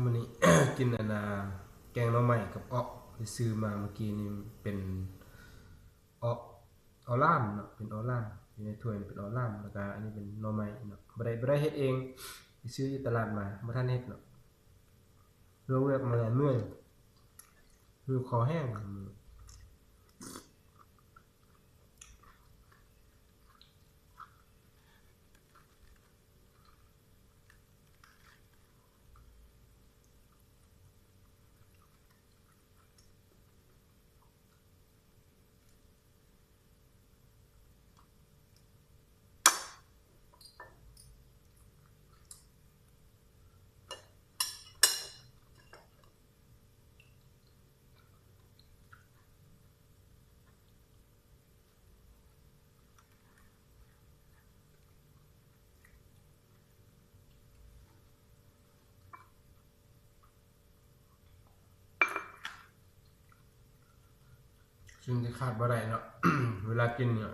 มื้อนี้ กินแกงหน่อไม้กับอ๊อกที่ซื้อมาเมื่อกี้นี่เป็นอ๊อกออล่ามเนาะเป็นออล่ามอยู่ในถ้วยเป็นออล่ามแล้วก็อันนี้เป็นหน่อไม้เนาะบ่ได้เฮ็ดเองไปซื้ออยู่ตลาดมาบ่ทันเฮ็ดเนาะลงเลือกมาแล้วเมื่อยหิวคอแห้งซึ่งที่คาดบ่ได้เนาะ เวลากินเนี่ย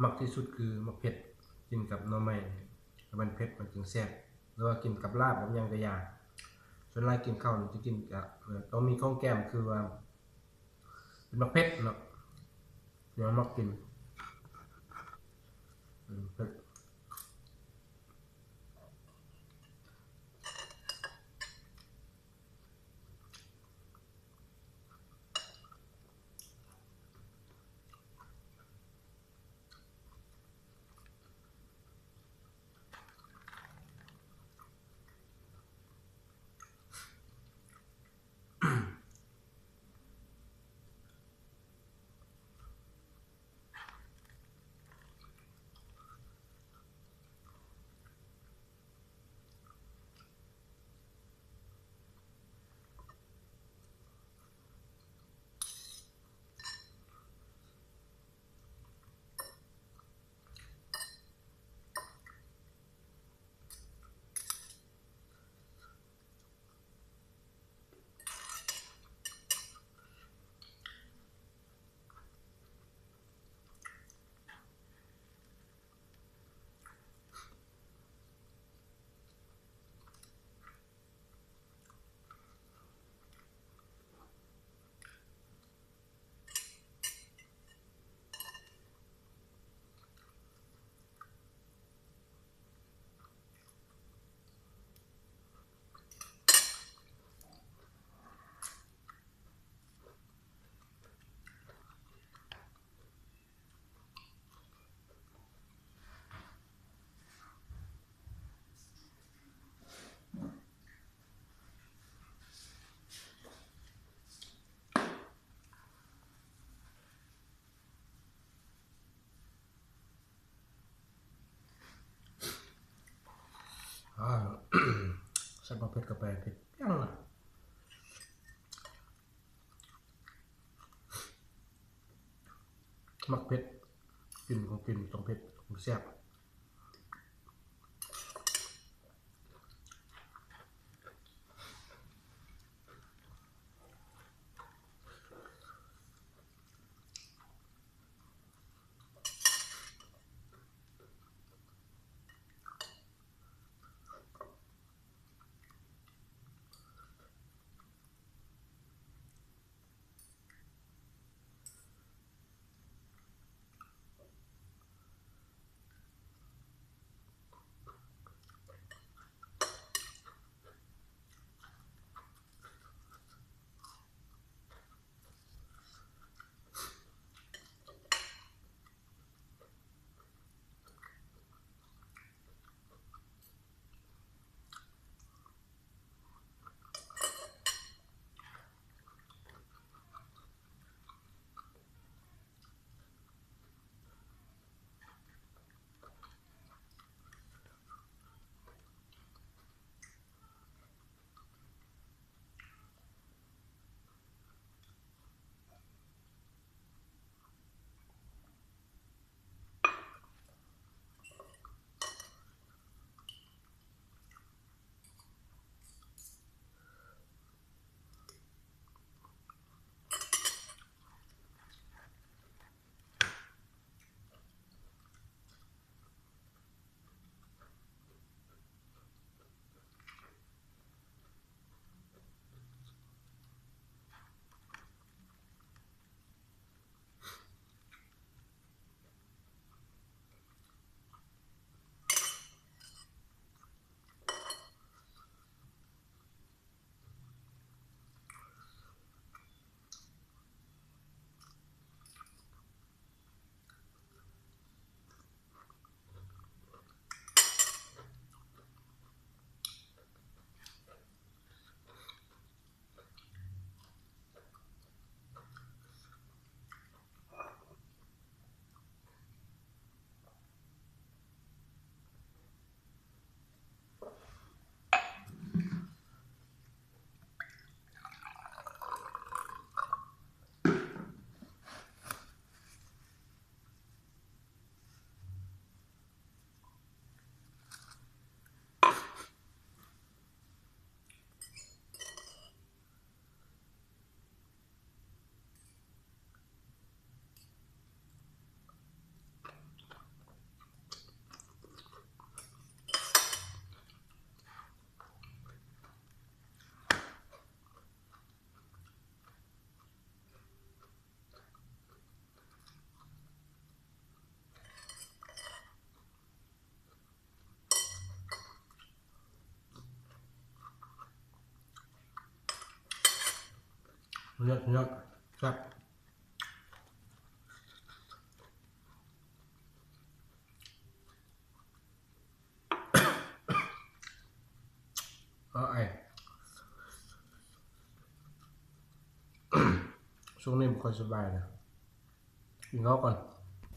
มักที่สุดคือมักเผ็ดกินกับหน่อไม้มันเผ็ดมันจึงแซ่บหรือว่ากินกับลาบกับหยังก็อยากส่วนหลายกินข้าวนี่จะกินกับต้องมีของแก้มคือว่าเป็นมักเผ็ดเนาะเดี๋ยวมักกินเผ็ดอ่า ใส่มักเผ็ดกับไปเผ็ดเปรี้ยงอะมักเผ็ดกินของกินต้องเผ็ดแซ่บ เลือดครับไอช่วงนี้ไม่ค่อยสบายนะกินข้าวก่อน